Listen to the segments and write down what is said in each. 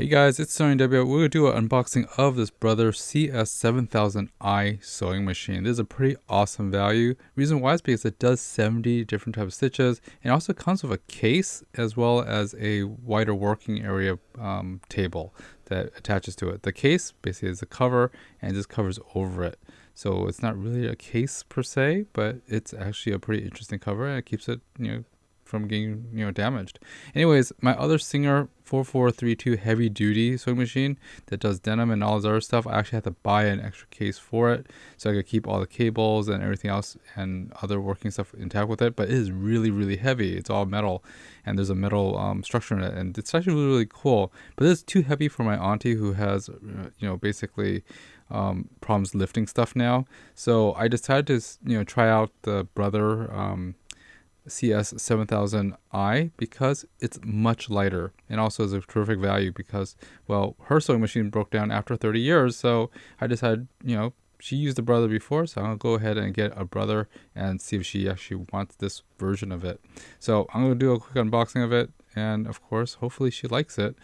Hey guys, it's SterlingW. We're going to do an unboxing of this Brother CS7000i sewing machine. This is a pretty awesome value. Reason why is because it does 70 different types of stitches. It also comes with a case as well as a wider working area table that attaches to it. The case basically is a cover and just covers over it. So it's not really a case per se, but it's actually a pretty interesting cover and it keeps it, from getting damaged. Anyways, my other Singer 4432 heavy duty sewing machine that does denim and all this other stuff, I actually had to buy an extra case for it so I could keep all the cables and everything else and other working stuff intact with it. But it is really heavy. It's all metal and there's a metal structure in it, and it's actually really cool. But it's too heavy for my auntie who has basically problems lifting stuff now. So I decided to try out the Brother CS7000i because it's much lighter and also is a terrific value because, well, her sewing machine broke down after 30 years. So I decided, she used the Brother before, so I'm going to go ahead and get a Brother and see if she actually wants this version of it. So I'm going to do a quick unboxing of it, and of course, hopefully she likes it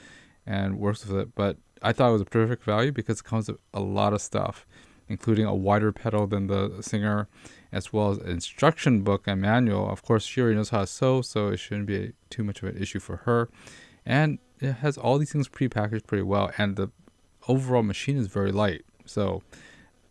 and works with it. But I thought it was a terrific value because it comes with a lot of stuff, including a wider pedal than the Singer, as well as an instruction book and manual. Of course, she already knows how to sew, so it shouldn't be too much of an issue for her. And it has all these things pre-packaged pretty well, and the overall machine is very light. So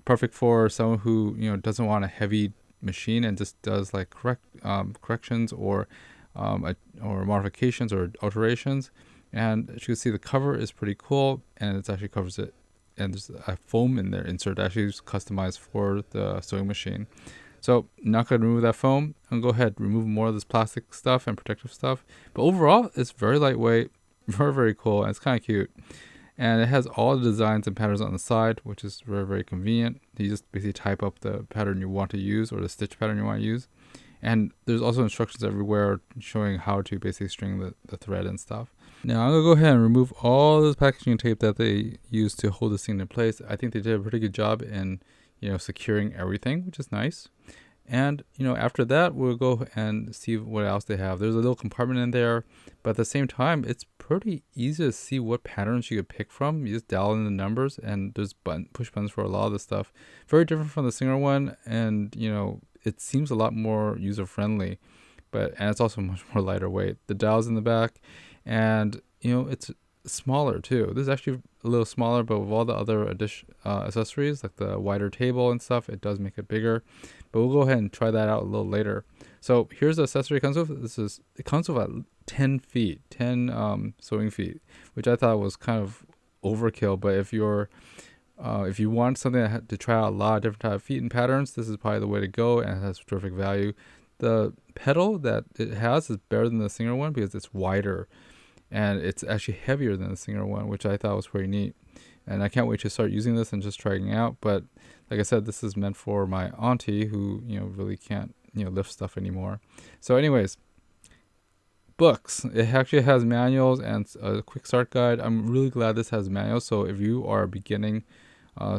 perfect for someone who doesn't want a heavy machine and just does like corrections or modifications or alterations. And as you can see, the cover is pretty cool, and it actually covers it. And there's a foam in there insert actually is customized for the sewing machine. So not going to remove that foam. I'm going to go ahead and remove more of this plastic stuff and protective stuff. But overall, it's very lightweight, very cool, and it's kind of cute. And it has all the designs and patterns on the side, which is very convenient. You just basically type up the pattern you want to use or the stitch pattern you want to use. And there's also instructions everywhere showing how to basically string the thread and stuff. Now I'm going to go ahead and remove all this packaging tape that they used to hold this thing in place. I think they did a pretty good job in securing everything, which is nice. And after that, we'll go and see what else they have. There's a little compartment in there, but at the same time, it's pretty easy to see what patterns you could pick from. You just dial in the numbers, and there's push buttons for a lot of the stuff. Very different from the Singer one, and it seems a lot more user friendly, and it's also much more lighter weight. The dial's in the back, and it's smaller too. This is actually a little smaller, but with all the other accessories like the wider table and stuff, it does make it bigger. But we'll go ahead and try that out a little later. So here's the accessory it comes with. It comes with 10 feet, 10 sewing feet, which I thought was kind of overkill. But if you want something to try out a lot of different type of feet and patterns, this is probably the way to go, and it has terrific value. The pedal that it has is better than the Singer one because it's wider, and it's actually heavier than the Singer one, which I thought was pretty neat. And I can't wait to start using this and just trying it out. But like I said, this is meant for my auntie who really can't lift stuff anymore. So anyways, books. It actually has manuals and a quick start guide. I'm really glad this has manuals. So if you are a beginning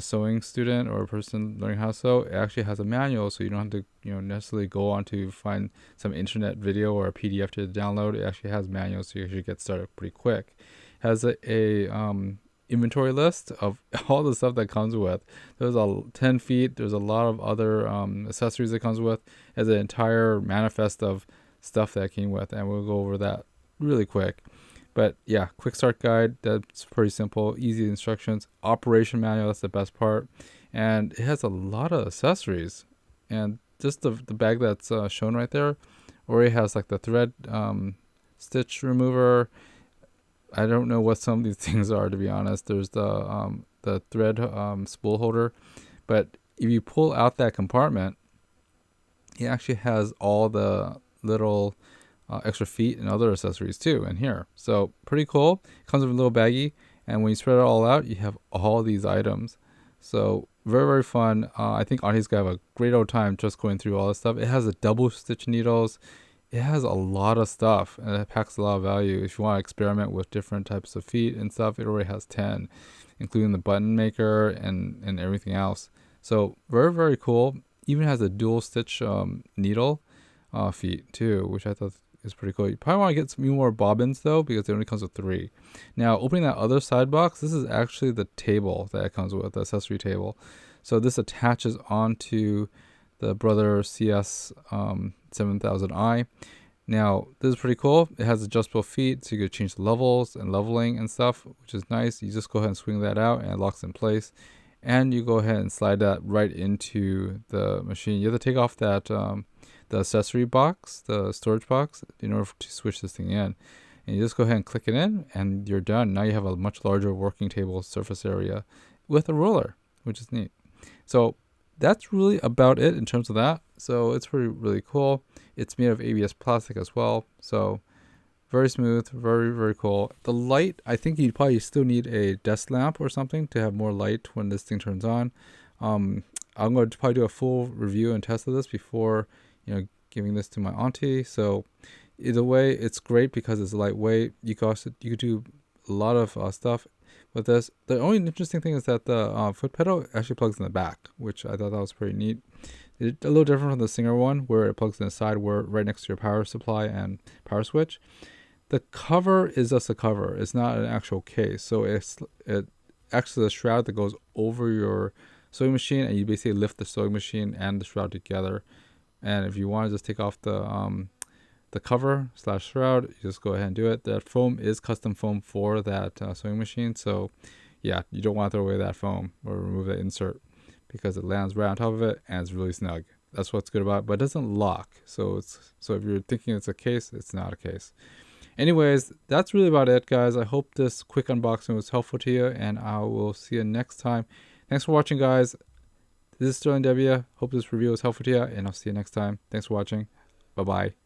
sewing student or a person learning how to sew, it actually has a manual, so you don't have to necessarily go on to find some internet video or a PDF to download. It actually has manuals, so you should get started pretty quick. It has a inventory list of all the stuff that comes with. There's 10 feet. There's a lot of other accessories that comes with. It has an entire manifest of stuff that came with, and we'll go over that really quick. But yeah, quick start guide, that's pretty simple, easy instructions. Operation manual, that's the best part. And it has a lot of accessories. And just the bag that's shown right there already has like the thread stitch remover. I don't know what some of these things are, to be honest. There's the thread spool holder. But if you pull out that compartment, it actually has all the little extra feet and other accessories too in here. So pretty cool. It comes with a little baggie, and when you spread it all out, you have all these items. So very fun. I think Aunty's gonna have a great old time just going through all this stuff. It has a double stitch needles. It has a lot of stuff, and it packs a lot of value. If you want to experiment with different types of feet and stuff, it already has 10, including the button maker and everything else. So very cool. Even has a dual stitch needle feet too, which I thought is pretty cool. You probably want to get some more bobbins though, because it only comes with 3. Now, opening that other side box, this is actually the table that it comes with, the accessory table. So this attaches onto the Brother CS7000i. Now, this is pretty cool. It has adjustable feet, so you can change the levels and leveling and stuff, which is nice. You just go ahead and swing that out, and it locks in place. And you go ahead and slide that right into the machine. You have to take off that the accessory box, the storage box, in order to switch this thing in. And you just go ahead and click it in, and you're done. Now you have a much larger working table surface area with a ruler, which is neat. So that's really about it in terms of that. So it's really cool. It's made of ABS plastic as well. So very smooth, very cool. The light, I think you'd probably still need a desk lamp or something to have more light when this thing turns on. I'm going to probably do a full review and test of this before, giving this to my auntie. So either way, it's great because it's lightweight. You could do a lot of stuff with this. The only interesting thing is that the foot pedal actually plugs in the back, which I thought that was pretty neat. It's a little different from the Singer one, where it plugs in the side, where right next to your power supply and power switch. The cover is just a cover. It's not an actual case. So it acts as a shroud that goes over your sewing machine, and you basically lift the sewing machine and the shroud together. And if you want to just take off the cover / shroud, you just go ahead and do it. That foam is custom foam for that sewing machine. So yeah, you don't want to throw away that foam or remove that insert, because it lands right on top of it and it's really snug. That's what's good about it, but it doesn't lock. So if you're thinking it's a case, it's not a case. Anyways, that's really about it, guys. I hope this quick unboxing was helpful to you, and I will see you next time. Thanks for watching, guys. This is SterlingW. Hope this review was helpful to you, and I'll see you next time. Thanks for watching. Bye-bye.